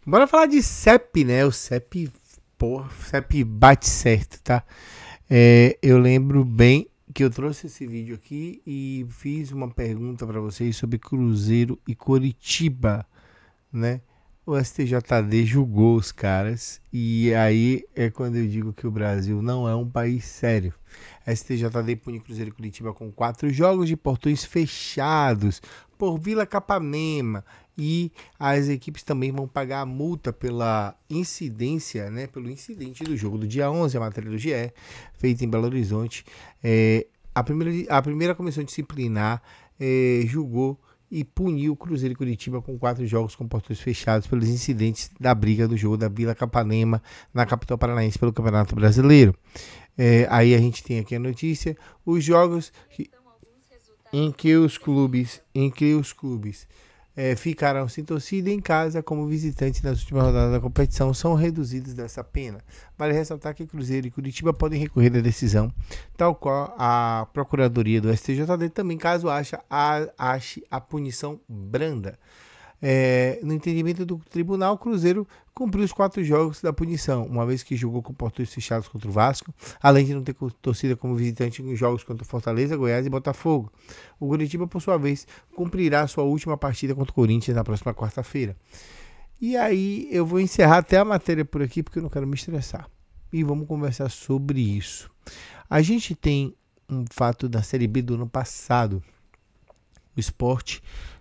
Bora falar de CEP, né? O CEP, porra, o CEP bate certo, tá? Eu lembro bem que eu trouxe esse vídeo aqui e fiz uma pergunta para vocês sobre Cruzeiro e Coritiba, né? O STJD julgou os caras e aí é quando eu digo que o Brasil não é um país sério. A STJD pune Cruzeiro e Curitiba com 4 jogos de portões fechados por Vila Capanema e as equipes também vão pagar a multa pela incidência, né? Pelo incidente do jogo do dia 11, a matéria do GE, feita em Belo Horizonte. A primeira comissão disciplinar julgou e puniu o Cruzeiro e Curitiba com 4 jogos com portões fechados pelos incidentes da briga do jogo da Vila Capanema na capital paranaense pelo Campeonato Brasileiro. Aí a gente tem aqui a notícia, os jogos em que os clubes ficarão sem torcida em casa como visitantes nas últimas rodadas da competição são reduzidos dessa pena. Vale ressaltar que Cruzeiro e Curitiba podem recorrer da decisão, tal qual a Procuradoria do STJD também, caso ache a punição branda. No entendimento do tribunal, o Cruzeiro cumpriu os 4 jogos da punição, uma vez que jogou com portões fechados contra o Vasco, além de não ter torcida como visitante em jogos contra Fortaleza, Goiás e Botafogo. O Curitiba, por sua vez, cumprirá sua última partida contra o Corinthians na próxima quarta-feira. E aí eu vou encerrar até a matéria por aqui, porque eu não quero me estressar. E vamos conversar sobre isso. A gente tem um fato da Série B do ano passado. O Sport,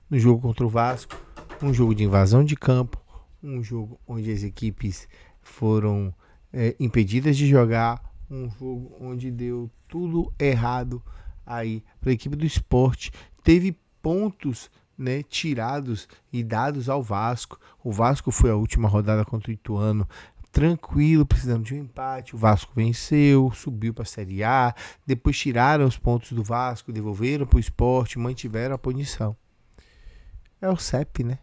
no jogo contra o Vasco, um jogo de invasão de campo, um jogo onde as equipes foram impedidas de jogar, um jogo onde deu tudo errado aí para a equipe do Sport. Teve pontos, né, tirados e dados ao Vasco. O Vasco foi a última rodada contra o Ituano tranquilo, precisando de um empate. O Vasco venceu, subiu para a Série A. Depois tiraram os pontos do Vasco, devolveram para o Sport, mantiveram a punição. É o CEP, né?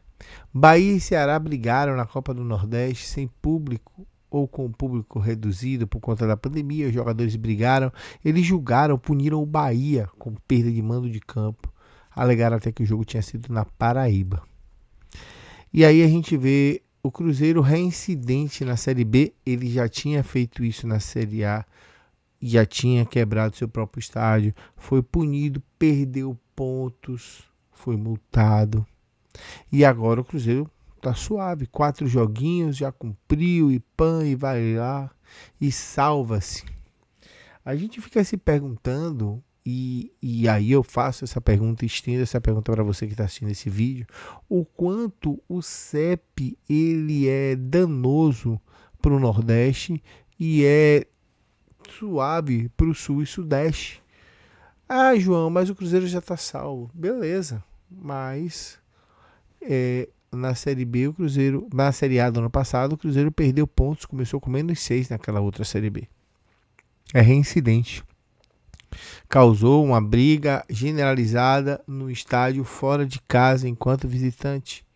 Bahia e Ceará brigaram na Copa do Nordeste sem público ou com o público reduzido por conta da pandemia. Os jogadores brigaram, eles julgaram, puniram o Bahia com perda de mando de campo. Alegaram até que o jogo tinha sido na Paraíba. E aí a gente vê o Cruzeiro reincidente na Série B. Ele já tinha feito isso na Série A, já tinha quebrado seu próprio estádio, foi punido, perdeu pontos, foi multado. E agora o Cruzeiro tá suave, 4 joguinhos, já cumpriu e vai lá e salva-se. A gente fica se perguntando, e aí eu faço essa pergunta, estendo essa pergunta para você que está assistindo esse vídeo, o quanto o CEP ele é danoso para o Nordeste e é suave para o Sul e Sudeste. Ah, João, mas o Cruzeiro já está salvo. Beleza, mas na Série B, o Cruzeiro, na Série A do ano passado, o Cruzeiro perdeu pontos, começou com -6 naquela outra Série B. É reincidente. Causou uma briga generalizada no estádio fora de casa enquanto visitante.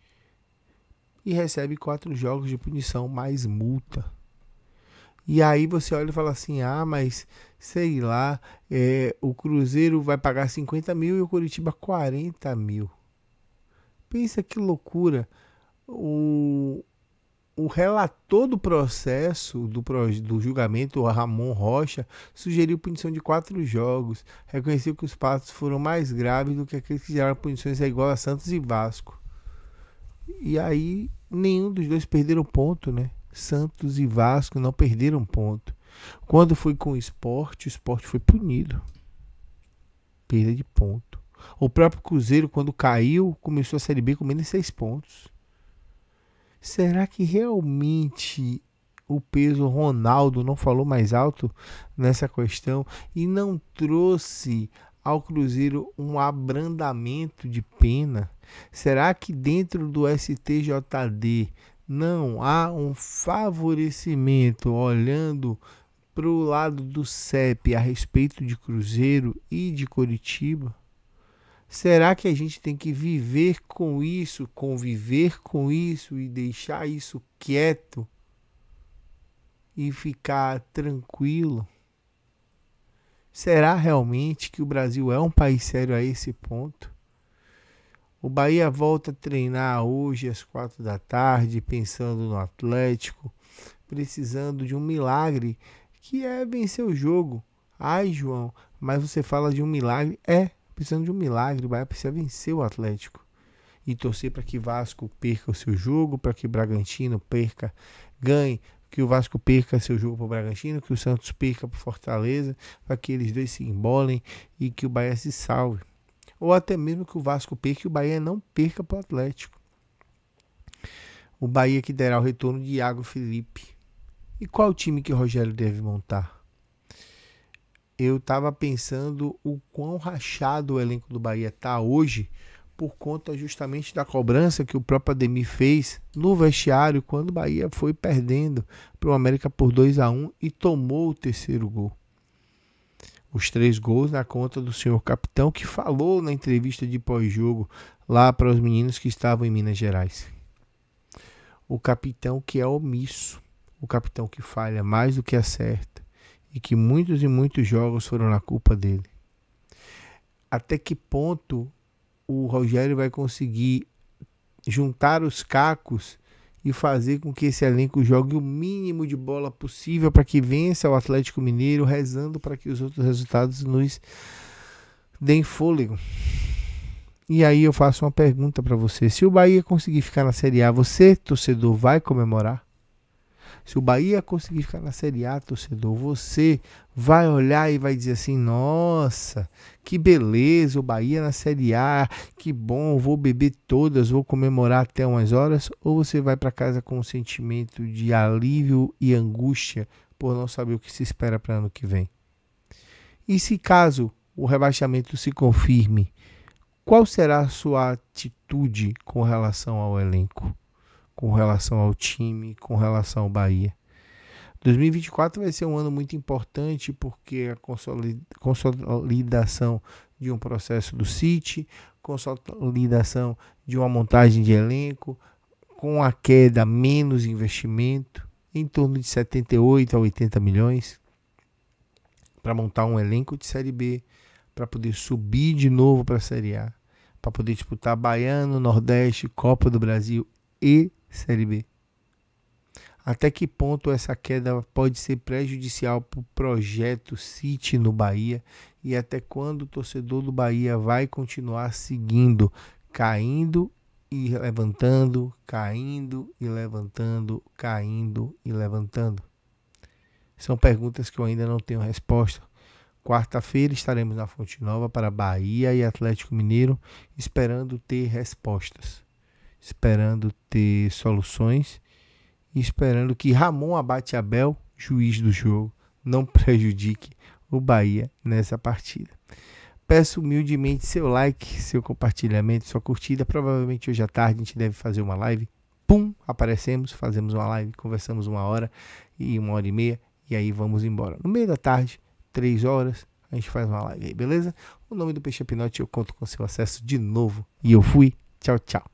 E recebe 4 jogos de punição mais multa. E aí você olha e fala assim, mas sei lá, o Cruzeiro vai pagar 50 mil e o Coritiba 40 mil. Pensa que loucura. O relator do processo, do julgamento, o Ramon Rocha, sugeriu punição de 4 jogos. Reconheceu que os fatos foram mais graves do que aqueles que geraram punições igual a Santos e Vasco. E aí, nenhum dos dois perderam ponto, né? Santos e Vasco não perderam ponto. Quando foi com o Sport foi punido. Perda de ponto. O próprio Cruzeiro, quando caiu, começou a Série B com -6 pontos. Será que realmente o peso Ronaldo não falou mais alto nessa questão e não trouxe ao Cruzeiro um abrandamento de pena? Será que dentro do STJD não há um favorecimento olhando para o lado do CEP a respeito de Cruzeiro e de Coritiba? Será que a gente tem que viver com isso, conviver com isso e deixar isso quieto e ficar tranquilo? Será realmente que o Brasil é um país sério a esse ponto? O Bahia volta a treinar hoje às 4 da tarde, pensando no Atlético, precisando de um milagre, que é vencer o jogo. Ai, João, mas você fala de um milagre? Precisando de um milagre, o Bahia precisa vencer o Atlético. E torcer para que Vasco perca o seu jogo, para que Bragantino ganhe, que o Vasco perca seu jogo para o Bragantino, que o Santos perca para o Fortaleza, para que eles dois se embolem e que o Bahia se salve. Ou até mesmo que o Vasco perca e o Bahia não perca para o Atlético. O Bahia que terá o retorno de Iago Felipe. E qual time que o Rogério deve montar? Eu estava pensando o quão rachado o elenco do Bahia está hoje, por conta justamente da cobrança que o próprio Ademir fez no vestiário quando o Bahia foi perdendo para o América por 2-1 e tomou o terceiro gol. Os 3 gols na conta do senhor capitão, que falou na entrevista de pós-jogo lá para os meninos que estavam em Minas Gerais. O capitão que é omisso, o capitão que falha mais do que acerta e que muitos e muitos jogos foram na culpa dele. Até que ponto o Rogério vai conseguir juntar os cacos e fazer com que esse elenco jogue o mínimo de bola possível para que vença o Atlético Mineiro, rezando para que os outros resultados nos deem fôlego. E aí eu faço uma pergunta para você: se o Bahia conseguir ficar na Série A, você, torcedor, vai comemorar? Se o Bahia conseguir ficar na Série A, torcedor, você vai olhar e vai dizer assim: nossa, que beleza, o Bahia na Série A, que bom, vou beber todas, vou comemorar até umas horas? Ou você vai para casa com um sentimento de alívio e angústia por não saber o que se espera para ano que vem? E se caso o rebaixamento se confirme, qual será a sua atitude com relação ao elenco? Com relação ao time, com relação ao Bahia? 2024 vai ser um ano muito importante porque a consolidação de um processo do City, consolidação de uma montagem de elenco, com a queda, menos investimento, em torno de 78 a 80 milhões, para montar um elenco de Série B, para poder subir de novo para a Série A, para poder disputar Baiano, Nordeste, Copa do Brasil e Série B. Até que ponto essa queda pode ser prejudicial para o projeto City no Bahia? E até quando o torcedor do Bahia vai continuar seguindo, caindo e levantando, caindo e levantando, caindo e levantando? São perguntas que eu ainda não tenho resposta. Quarta-feira estaremos na Fonte Nova para Bahia e Atlético Mineiro, esperando ter respostas, esperando ter soluções e esperando que Ramon Abate Abel, juiz do jogo, não prejudique o Bahia nessa partida. Peço humildemente seu like, seu compartilhamento, sua curtida. Provavelmente hoje à tarde a gente deve fazer uma live. Pum, aparecemos, fazemos uma live, conversamos 1 hora e 1h30 e aí vamos embora. No meio da tarde, 3 horas, a gente faz uma live aí, beleza? O nome do Peixe Pinote eu conto com seu acesso de novo. E eu fui. Tchau, tchau.